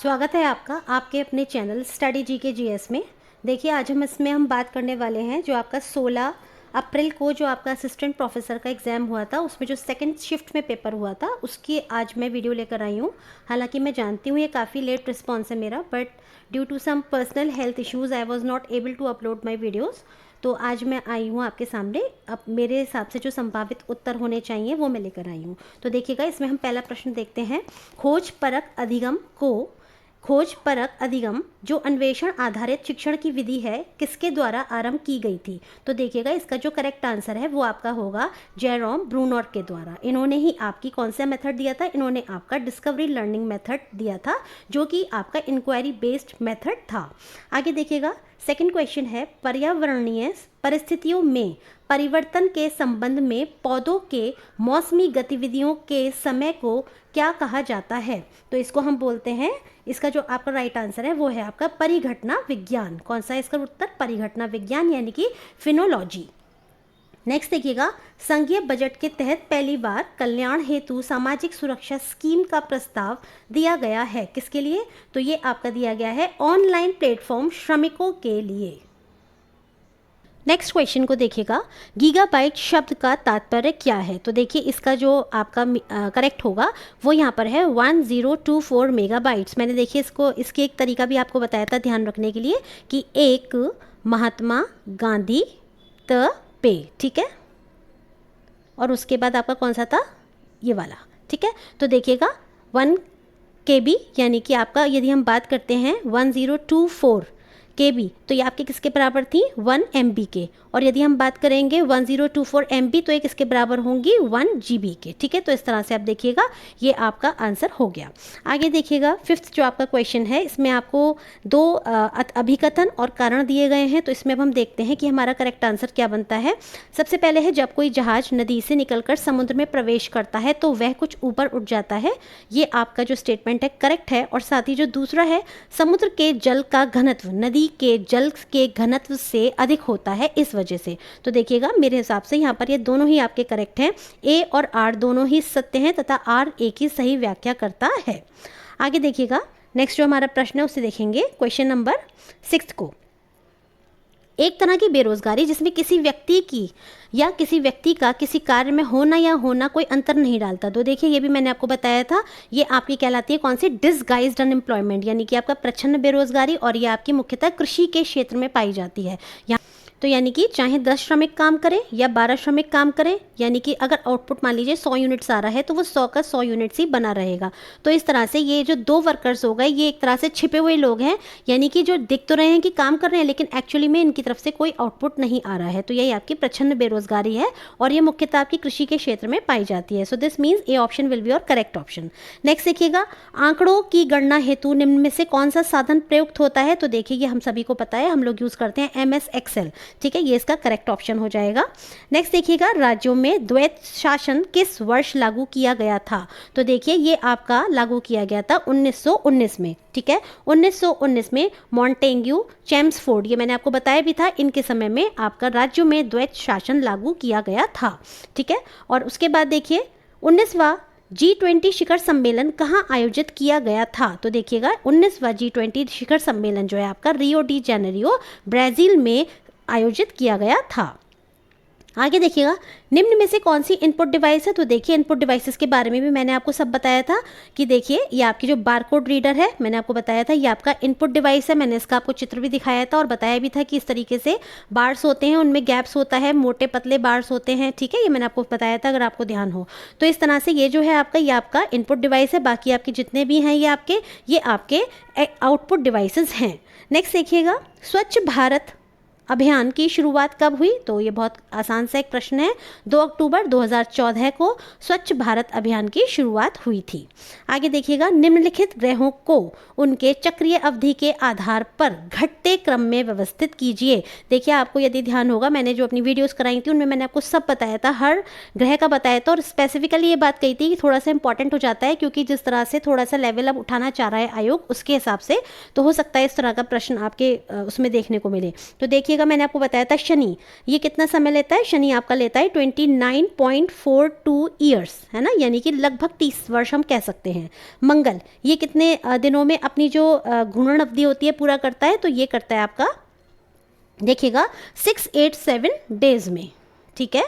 स्वागत है आपका आपके अपने चैनल स्टडी जीके जीएस में। देखिए आज हम बात करने वाले हैं जो आपका 16 अप्रैल को जो आपका असिस्टेंट प्रोफेसर का एग्ज़ाम हुआ था, उसमें जो सेकंड शिफ्ट में पेपर हुआ था उसकी आज मैं वीडियो लेकर आई हूँ। हालांकि मैं जानती हूँ ये काफ़ी लेट रिस्पॉन्स है मेरा, but due to some personal health issues I was not able to upload my videos. तो आज मैं आई हूँ आपके सामने। अब मेरे हिसाब से जो संभावित उत्तर होने चाहिए वो मैं लेकर आई हूँ। तो देखिएगा, इसमें हम पहला प्रश्न देखते हैं। खोज परक अधिगम जो अन्वेषण आधारित शिक्षण की विधि है किसके द्वारा आरंभ की गई थी? तो देखिएगा, इसका जो करेक्ट आंसर है वो आपका होगा जेरोम ब्रूनर के द्वारा। इन्होंने ही आपकी कौन सा मेथड दिया था? इन्होंने आपका डिस्कवरी लर्निंग मेथड दिया था, जो कि आपका इंक्वायरी बेस्ड मेथड था। आगे देखिएगा, सेकंड क्वेश्चन है, पर्यावरणीय परिस्थितियों में परिवर्तन के संबंध में पौधों के मौसमी गतिविधियों के समय को क्या कहा जाता है? तो इसको हम बोलते हैं, इसका जो आपका राइट आंसर है वो है आपका परिघटना विज्ञान। कौन सा है इसका उत्तर? परिघटना विज्ञान, यानी कि फिनोलॉजी। नेक्स्ट देखिएगा, संघीय बजट के तहत पहली बार कल्याण हेतु सामाजिक सुरक्षा स्कीम का प्रस्ताव दिया गया है। किसके लिए? तो ये आपका दिया गया है ऑनलाइन प्लेटफॉर्म श्रमिकों के लिए। नेक्स्ट क्वेश्चन को देखिएगा, गीगाबाइट शब्द का तात्पर्य क्या है? तो देखिए, इसका जो आपका करेक्ट होगा वो यहाँ पर है 1024 मेगाबाइट्स। मैंने देखिए इसके एक तरीका भी आपको बताया था ध्यान रखने के लिए कि एक महात्मा गांधी त पे, ठीक है, और उसके बाद आपका कौन सा था? ये वाला, ठीक है। तो देखिएगा 1 KB, यानी कि आपका यदि हम बात करते हैं 1024 KB, तो ये आपके किसके बराबर थी? 1 MB के। और यदि हम बात करेंगे 1024 MB, तो ये किसके बराबर होंगी? 1 GB के, ठीक है। तो इस तरह से आप देखिएगा, ये आपका आंसर हो गया। आगे देखिएगा, फिफ्थ जो आपका क्वेश्चन है, इसमें आपको 2 अभिकथन और कारण दिए गए हैं। तो इसमें अब हम देखते हैं कि हमारा करेक्ट आंसर क्या बनता है। सबसे पहले है, जब कोई जहाज नदी से निकलकर समुद्र में प्रवेश करता है तो वह कुछ ऊपर उठ जाता है। ये आपका जो स्टेटमेंट है करेक्ट है। और साथ ही जो दूसरा है, समुद्र के जल का घनत्व नदी के जल के घनत्व से अधिक होता है इस वजह से। तो देखिएगा, मेरे हिसाब से यहाँ पर ये दोनों ही आपके करेक्ट हैं। ए और आर दोनों ही सत्य हैं तथा आर एक ही सही व्याख्या करता है। आगे देखिएगा, नेक्स्ट जो हमारा प्रश्न है उसे देखेंगे, क्वेश्चन नंबर 6 को। एक तरह की बेरोजगारी जिसमें किसी व्यक्ति की या किसी व्यक्ति का किसी कार्य में होना या होना कोई अंतर नहीं डालता। तो देखिए, ये भी मैंने आपको बताया था, ये आपकी कहलाती है कौन सी? डिसगाइज्ड अनएम्प्लॉयमेंट, यानी कि आपका प्रच्छन्न बेरोजगारी। और ये आपकी मुख्यतः कृषि के क्षेत्र में पाई जाती है। तो यानी कि चाहे 10 श्रमिक काम करें या 12 श्रमिक काम करें, यानी कि अगर आउटपुट मान लीजिए 100 यूनिट्स आ रहा है तो वो 100 का 100 यूनिट्स ही बना रहेगा। तो इस तरह से ये जो 2 वर्कर्स हो गए, ये एक तरह से छिपे हुए लोग हैं, यानी कि जो दिख तो रहे हैं कि काम कर रहे हैं, लेकिन एक्चुअली में इनकी तरफ से कोई आउटपुट नहीं आ रहा है। तो यही आपकी प्रच्छन्न बेरोजगारी है, और ये मुख्यतः आपकी कृषि के क्षेत्र में पाई जाती है। So this means A option will be your correct option. Next देखिएगा, आंकड़ों की गणना हेतु निम्न में से कौन सा साधन प्रयुक्त होता है? तो देखिए, ये हम सभी को पता है, हम लोग यूज करते हैं MS Excel, ठीक है। ये इसका करेक्ट ऑप्शन हो जाएगा। नेक्स्ट देखिएगा, राज्यों में द्वैत शासन किस वर्ष लागू किया गया था? तो देखिए, ये आपका लागू किया गया था 1919 में, ठीक है। 1919 में मॉन्टेग्यू चेम्सफोर्ड, ये मैंने आपको बताया भी था, इनके समय में आपका राज्यों में द्वैत शासन लागू किया गया था, ठीक है। और उसके बाद देखिए, 19वां G20 शिखर सम्मेलन कहाँ आयोजित किया गया था? तो देखिएगा, 19वां G20 शिखर सम्मेलन जो है आपका रियो डी जेनेरियो, ब्राज़ील में आयोजित किया गया था। आगे देखिएगा, निम्न में से कौन सी इनपुट डिवाइस है? तो देखिए, इनपुट डिवाइसेस के बारे में भी मैंने आपको सब बताया था कि देखिए, ये आपकी जो बारकोड रीडर है, मैंने आपको बताया था, ये आपका इनपुट डिवाइस है। मैंने इसका आपको चित्र भी दिखाया था और बताया भी था कि इस तरीके से बार्स होते हैं, उनमें गैप्स होता है, मोटे पतले बार्स होते हैं, ठीक है। ये मैंने आपको बताया था, अगर आपको ध्यान हो तो। इस तरह से ये जो है आपका, ये आपका इनपुट डिवाइस है। बाकी आपके जितने भी हैं ये आपके आउटपुट डिवाइसेस हैं। नेक्स्ट देखिएगा, स्वच्छ भारत अभियान की शुरुआत कब हुई? तो ये बहुत आसान सा एक प्रश्न है। 2 अक्टूबर 2014 को स्वच्छ भारत अभियान की शुरुआत हुई थी। आगे देखिएगा, निम्नलिखित ग्रहों को उनके चक्रीय अवधि के आधार पर घटते क्रम में व्यवस्थित कीजिए। देखिए, आपको यदि ध्यान होगा, मैंने जो अपनी वीडियोस कराई थी उनमें मैंने आपको सब बताया था, हर ग्रह का बताया था, और स्पेसिफिकली ये बात कही थी कि थोड़ा सा इंपॉर्टेंट हो जाता है, क्योंकि जिस तरह से थोड़ा सा लेवल अब उठाना चाह रहा है आयोग, उसके हिसाब से तो हो सकता है इस तरह का प्रश्न आपके उसमें देखने को मिले। तो देखिएगा, देखिएगा मैंने आपको बताया था शनि, ये कितना समय लेता है, शनि आपका लेता है 29.42 ईयर्स, है ना, यानी कि लगभग 30 वर्ष हम कह सकते हैं। मंगल, ये कितने दिनों में अपनी जो घूर्णन अवधि होती है पूरा करता है, तो ये करता है आपका देखिएगा 687 डेज में, ठीक है।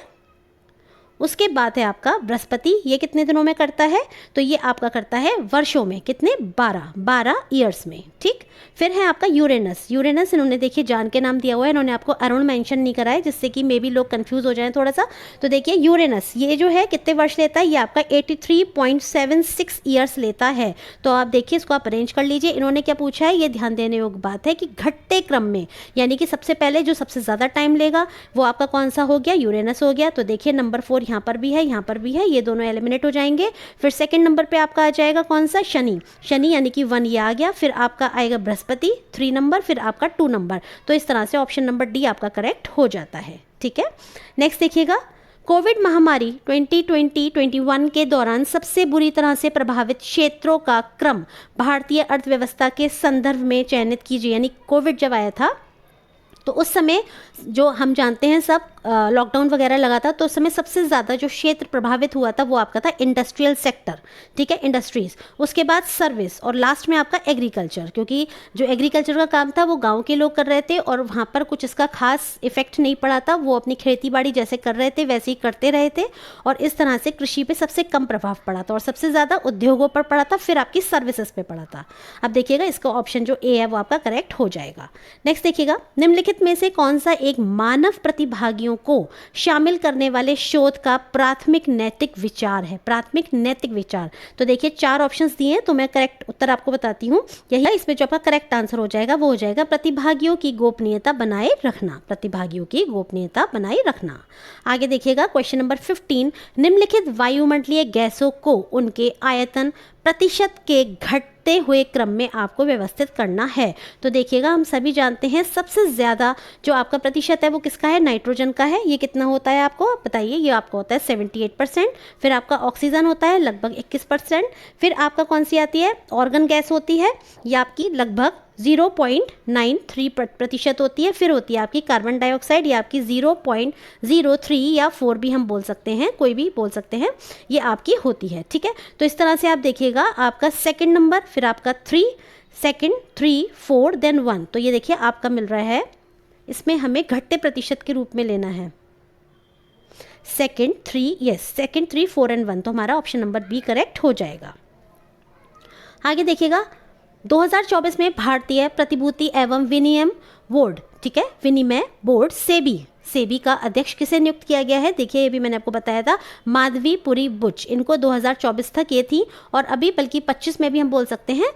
उसके बाद है आपका बृहस्पति, ये कितने दिनों में करता है, तो ये आपका करता है वर्षों में, कितने, 12 ईयर्स में, ठीक। फिर है आपका यूरेनस, यूरेनस इन्होंने देखिए जान के नाम दिया हुआ है, इन्होंने आपको अरुण मेंशन नहीं करा है, जिससे कि मे बी लोग कंफ्यूज हो जाएं थोड़ा सा। तो देखिए यूरेनस ये जो है कितने वर्ष लेता है, ये आपका 83.76 ईयर्स लेता है। तो आप देखिए इसको आप अरेंज कर लीजिए। इन्होंने क्या पूछा है, ये ध्यान देने योग्य बात है कि घटते क्रम में, यानी कि सबसे पहले जो सबसे ज़्यादा टाइम लेगा वो आपका कौन सा हो गया, यूरेनस हो गया। तो देखिए नंबर 4 यहाँ पर भी है, यहाँ पर भी है, ये दोनों एलिमिनेट हो जाएंगे। फिर सेकंड नंबर पे आपका आ जाएगा कौन सा, शनि, शनि यानी कि 1 ये आ गया। फिर आपका आएगा बृहस्पति 3 नंबर, फिर आपका 2 नंबर। तो इस तरह से ऑप्शन नंबर डी आपका करेक्ट हो जाता है, ठीक है। नेक्स्ट देखिएगा, कोविड महामारी 2020-21 के दौरान सबसे बुरी तरह से प्रभावित क्षेत्रों का क्रम भारतीय अर्थव्यवस्था के संदर्भ में चयनित कीजिए। यानी कोविड जब आया था तो उस समय जो हम जानते हैं सब लॉकडाउन वगैरह लगा था, तो उस समय सबसे ज़्यादा जो क्षेत्र प्रभावित हुआ था वो आपका था इंडस्ट्रियल सेक्टर, ठीक है, इंडस्ट्रीज़। उसके बाद सर्विस और लास्ट में आपका एग्रीकल्चर, क्योंकि जो एग्रीकल्चर का काम था वो गांव के लोग कर रहे थे और वहाँ पर कुछ इसका खास इफेक्ट नहीं पड़ा था, वो अपनी खेती बाड़ी जैसे कर रहे थे वैसे ही करते रहे थे, और इस तरह से कृषि पे सबसे कम प्रभाव पड़ा था और सबसे ज़्यादा उद्योगों पर पड़ा था, फिर आपकी सर्विसेज पे पड़ा था। अब देखिएगा इसका ऑप्शन जो ए है वो आपका करेक्ट हो जाएगा। नेक्स्ट देखिएगा, निम्नलिखित में से कौन सा एक मानव प्रतिभागियों को शामिल करने वाले शोध का प्राथमिक नैतिक विचार है, प्राथमिक नैतिक विचार। तो देखिए 4 ऑप्शंस दिए हैं, तो मैं करेक्ट उत्तर आपको बताती हूँ। यही है, इसमें जो आपका करेक्ट आंसर हो जाएगा वो हो जाएगा प्रतिभागियों की गोपनीयता बनाए रखना, प्रतिभागियों की गोपनीयता बनाए रखना। आगे देखिएगा क्वेश्चन नंबर 15, निम्नलिखित वायुमंडलीय गैसों को उनके आयतन प्रतिशत के घटते हुए क्रम में आपको व्यवस्थित करना है। तो देखिएगा हम सभी जानते हैं सबसे ज़्यादा जो आपका प्रतिशत है वो किसका है, नाइट्रोजन का है। ये कितना होता है आपको बताइए, ये आपका होता है 78%। फिर आपका ऑक्सीजन होता है लगभग 21%। फिर आपका कौन सी आती है, ऑर्गन गैस होती है, ये आपकी लगभग 0.93% होती है। फिर होती है आपकी कार्बन डाइऑक्साइड, ये आपकी 0.03 या 4 भी हम बोल सकते हैं, कोई भी बोल सकते हैं, ये आपकी होती है, ठीक है। तो इस तरह से आप देखिएगा आपका सेकंड नंबर, फिर आपका 3, सेकंड 3, 4 देन 1। तो ये देखिए आपका मिल रहा है, इसमें हमें घटते प्रतिशत के रूप में लेना है, सेकंड 3, यस सेकंड 3, 4 एंड 1। तो हमारा ऑप्शन नंबर बी करेक्ट हो जाएगा। आगे देखिएगा 2024 में भारतीय प्रतिभूति एवं विनिमय बोर्ड, ठीक है, विनिमय बोर्ड सेबी का अध्यक्ष किसे नियुक्त किया गया है। देखिए ये भी मैंने आपको बताया था, माधवीपुरी बुच, इनको 2024 तक ये थी, और अभी बल्कि 25 में भी हम बोल सकते हैं,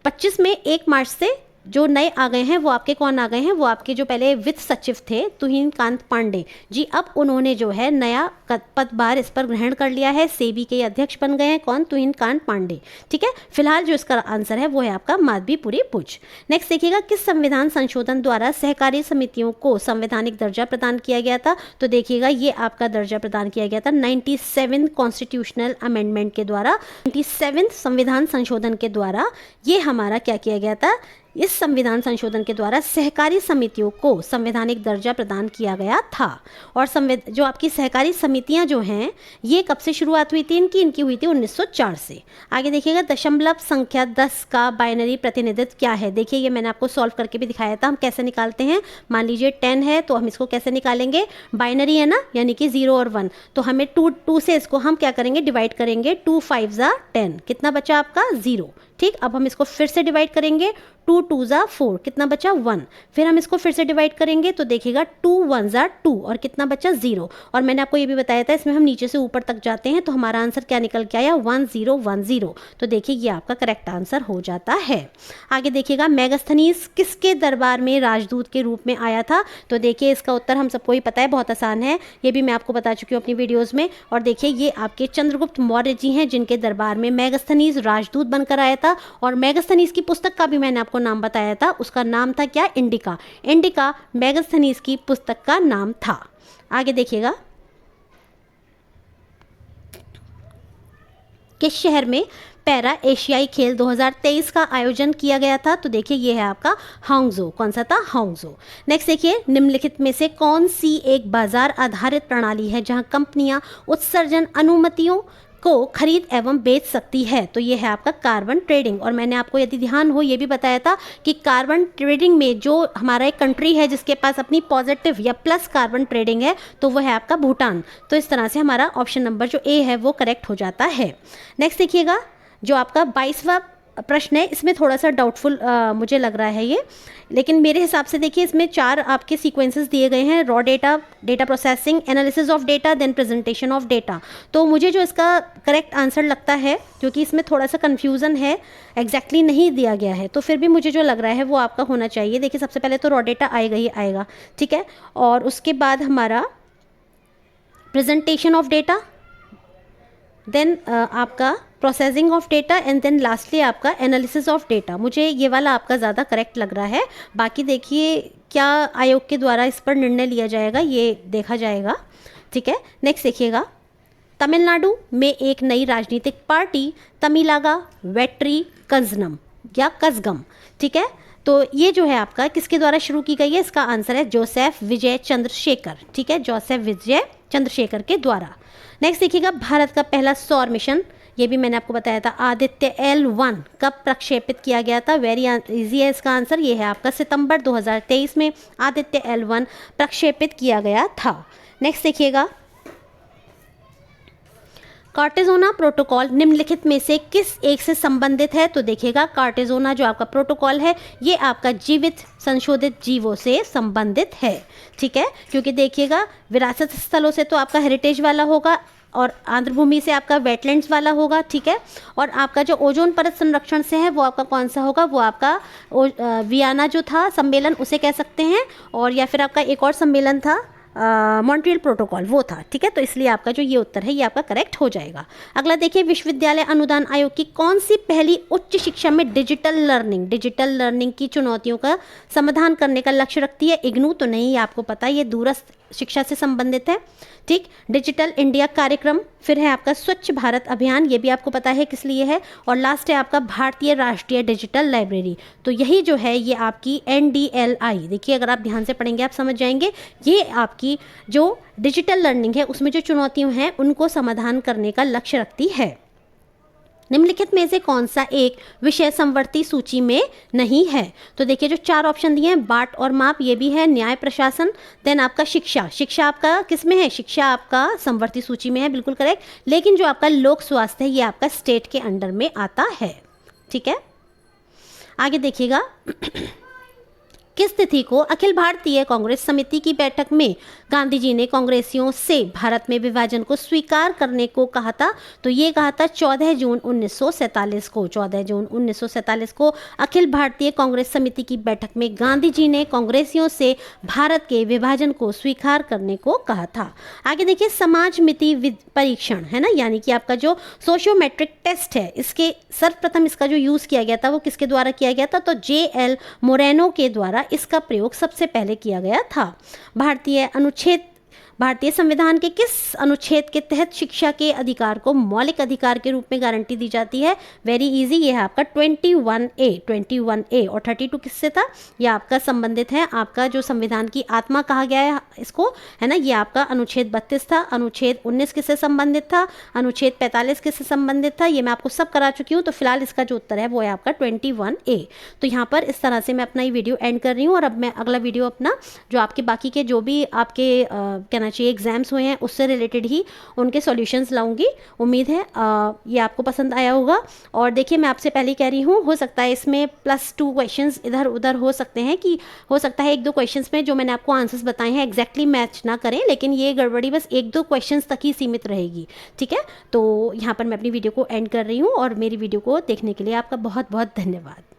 25 में 1 मार्च से जो नए आ गए हैं वो आपके कौन आ गए हैं, वो आपके जो पहले वित्त सचिव थे तुहिन कांत पांडे जी, अब उन्होंने जो है नया पदभार इस पर ग्रहण कर लिया है, सेबी के अध्यक्ष बन गए हैं कौन, तुहिन कांत पांडे, ठीक है। फिलहाल जो इसका आंसर है वो है आपका माधवीपुरी बुच। नेक्स्ट देखिएगा, किस संविधान संशोधन द्वारा सहकारी समितियों को संवैधानिक दर्जा प्रदान किया गया था। तो देखिएगा ये आपका दर्जा प्रदान किया गया था 97 कॉन्स्टिट्यूशनल अमेंडमेंट के द्वारा, 97 संविधान संशोधन के द्वारा ये हमारा क्या किया गया था, इस संविधान संशोधन के द्वारा सहकारी समितियों को संवैधानिक दर्जा प्रदान किया गया था। और जो आपकी सहकारी समितियां जो हैं ये कब से शुरुआत हुई थी इनकी हुई थी 1904 से। आगे देखिएगा, दशमलव संख्या 10 का बाइनरी प्रतिनिधित्व क्या है। देखिए ये मैंने आपको सॉल्व करके भी दिखाया था, हम कैसे निकालते हैं। मान लीजिए 10 है तो हम इसको कैसे निकालेंगे, बाइनरी है ना, यानी कि 0 और 1, तो हमें 2 से इसको हम क्या करेंगे, डिवाइड करेंगे, 2 5 ज़ा 10, कितना बचा आपका 0, ठीक। अब हम इसको फिर से डिवाइड करेंगे, 2 2 ज़ा 4, कितना बचा 1। फिर हम इसको फिर से डिवाइड करेंगे तो देखिएगा 2 1 ज़ा 2 और कितना बचा 0। और मैंने आपको ये भी बताया था इसमें हम नीचे से ऊपर तक जाते हैं तो हमारा आंसर क्या निकल के आया, 1010। तो देखिए ये आपका करेक्ट आंसर हो जाता है। आगे देखिएगा, मेगास्थनीज किसके दरबार में राजदूत के रूप में आया था। तो देखिए इसका उत्तर हम सबको ही पता है, बहुत आसान है, ये भी मैं आपको बता चुकी हूँ अपनी वीडियोज़ में। और देखिए ये आपके चंद्रगुप्त मौर्य जी हैं जिनके दरबार में मेगास्थनीज राजदूत बनकर आया था। और मेगास्थनीज की पुस्तक का भी मैंने आपको नाम बताया था, उसका नाम था क्या, इंडिका। इंडिका मेगास्थनीज की पुस्तक का नाम था। आगे देखिएगा, किस शहर में पैरा एशियाई खेल 2023 का आयोजन किया गया था? तो देखिए ये है आपका हांगझो। कौन सा था? हांगझो। नेक्स्ट देखिए, निम्नलिखित में से कौन सी एक बाजार आधारित प्रणाली है जहां कंपनियां उत्सर्जन अनुमतियों को खरीद एवं बेच सकती है? तो ये है आपका कार्बन ट्रेडिंग। और मैंने आपको यदि ध्यान हो ये भी बताया था कि कार्बन ट्रेडिंग में जो हमारा एक कंट्री है जिसके पास अपनी पॉजिटिव या प्लस कार्बन ट्रेडिंग है तो वो है आपका भूटान। तो इस तरह से हमारा ऑप्शन नंबर जो ए है वो करेक्ट हो जाता है। नेक्स्ट देखिएगा, जो आपका 22वां प्रश्न है, इसमें थोड़ा सा डाउटफुल मुझे लग रहा है ये, लेकिन मेरे हिसाब से देखिए इसमें 4 आपके सीक्वेंसेस दिए गए हैं: raw data, data processing, analysis of data, then presentation of data. तो मुझे जो इसका करेक्ट आंसर लगता है, क्योंकि इसमें थोड़ा सा कन्फ्यूज़न है, एग्जैक्टली नहीं दिया गया है, तो फिर भी मुझे जो लग रहा है वो आपका होना चाहिए। देखिए सबसे पहले तो रॉ डेटा आएगा ही आएगा, ठीक है, और उसके बाद हमारा प्रेजेंटेशन ऑफ डेटा, देन आपका processing of data, and then lastly आपका एनालिसिस ऑफ डेटा। मुझे ये वाला आपका ज़्यादा करेक्ट लग रहा है। बाकी देखिए क्या आयोग के द्वारा इस पर निर्णय लिया जाएगा ये देखा जाएगा, ठीक है। नेक्स्ट देखिएगा, तमिलनाडु में एक नई राजनीतिक पार्टी तमिलागा वेट्री कज़नम या कज़गम, ठीक है, तो ये जो है आपका किसके द्वारा शुरू की गई है? इसका आंसर है जोसेफ विजय चंद्रशेखर, ठीक है, जोसेफ विजय चंद्रशेखर के द्वारा। नेक्स्ट देखिएगा, भारत का पहला सौर मिशन, ये भी मैंने आपको बताया था, आदित्य L1 कब प्रक्षेपित किया गया था? वेरी इजी है इसका आंसर, ये है आपका सितंबर 2023 में आदित्य L1 प्रक्षेपित किया गया था। नेक्स्ट देखिएगा, कार्टेजोना प्रोटोकॉल निम्नलिखित में से किस एक से संबंधित है? तो देखिएगा कार्टेजोना जो आपका प्रोटोकॉल है ये आपका जीवित संशोधित जीवों से संबंधित है, ठीक है, क्योंकि देखिएगा विरासत स्थलों से तो आपका हेरिटेज वाला होगा और आर्द्रभूमि से आपका वेटलैंड्स वाला होगा, ठीक है, और आपका जो ओजोन परत संरक्षण से है वो आपका कौन सा होगा? वो आपका वियना जो था सम्मेलन उसे कह सकते हैं, और या फिर आपका एक और सम्मेलन था मॉन्ट्रियल प्रोटोकॉल वो था, ठीक है, तो इसलिए आपका जो ये उत्तर है ये आपका करेक्ट हो जाएगा। अगला देखिए, विश्वविद्यालय अनुदान आयोग की कौन सी पहली उच्च शिक्षा में डिजिटल लर्निंग की चुनौतियों का समाधान करने का लक्ष्य रखती है? इग्नू तो नहीं, आपको पता है ये दूरस्थ शिक्षा से संबंधित है, ठीक। डिजिटल इंडिया कार्यक्रम, फिर है आपका स्वच्छ भारत अभियान, ये भी आपको पता है किस लिए है, और लास्ट है आपका भारतीय राष्ट्रीय डिजिटल लाइब्रेरी। तो यही जो है ये आपकी NDLI, देखिए अगर आप ध्यान से पढ़ेंगे आप समझ जाएंगे, ये आपकी जो डिजिटल लर्निंग है उसमें जो चुनौतियां हैं उनको समाधान करने का लक्ष्य रखती है। निम्नलिखित में से कौन सा एक विषय समवर्ती सूची में नहीं है? तो देखिए जो 4 ऑप्शन दिए हैं, बाट और माप, ये भी है, न्याय प्रशासन, देन आपका शिक्षा आपका किस में है? शिक्षा आपका समवर्ती सूची में है, बिल्कुल करेक्ट, लेकिन जो आपका लोक स्वास्थ्य है ये आपका स्टेट के अंडर में आता है, ठीक है। आगे देखिएगा, किस तिथि को अखिल भारतीय कांग्रेस समिति की बैठक में गांधी जी ने कांग्रेसियों से भारत में विभाजन को स्वीकार करने को कहा था? तो ये कहा था 14 जून 1947 को। 14 जून 1947 को अखिल भारतीय कांग्रेस समिति की बैठक में गांधी जी ने कांग्रेसियों से भारत के विभाजन को स्वीकार करने को कहा था। आगे देखिए, समाज मिति परीक्षण है ना, यानी कि आपका जो सोशियोमेट्रिक टेस्ट है, इसके सर्वप्रथम इसका जो यूज़ किया गया था वो किसके द्वारा किया गया था? तो JL मोरेनो के द्वारा इसका प्रयोग सबसे पहले किया गया था। भारतीय संविधान के किस अनुच्छेद के तहत शिक्षा के अधिकार को मौलिक अधिकार के रूप में गारंटी दी जाती है? वेरी इजी, ये है आपका 21A और 32 किससे था? ये आपका संबंधित है, आपका जो संविधान की आत्मा कहा गया है इसको, है ना, ये आपका अनुच्छेद 32 था। अनुच्छेद 19 किससे संबंधित था? अनुच्छेद 45 किससे संबंधित था? ये मैं आपको सब करा चुकी हूँ, तो फिलहाल इसका जो उत्तर है वो है आपका 21A। तो यहाँ पर इस तरह से मैं अपना ये वीडियो एंड कर रही हूँ, और अब मैं अगला वीडियो अपना जो आपके बाकी के जो भी आपके कहना चाहिए एग्जाम्स हुए हैं उससे रिलेटेड ही उनके सॉल्यूशंस लाऊंगी। उम्मीद है ये आपको पसंद आया होगा। और देखिए मैं आपसे पहले कह रही हूँ, हो सकता है इसमें +2 क्वेश्चंस इधर उधर हो सकते हैं, कि हो सकता है 1-2 क्वेश्चंस में जो मैंने आपको आंसर्स बताए हैं एग्जैक्टली मैच ना करें, लेकिन ये गड़बड़ी बस 1-2 क्वेश्चंस तक ही सीमित रहेगी, ठीक है। तो यहाँ पर मैं अपनी वीडियो को एंड कर रही हूँ, और मेरी वीडियो को देखने के लिए आपका बहुत बहुत धन्यवाद।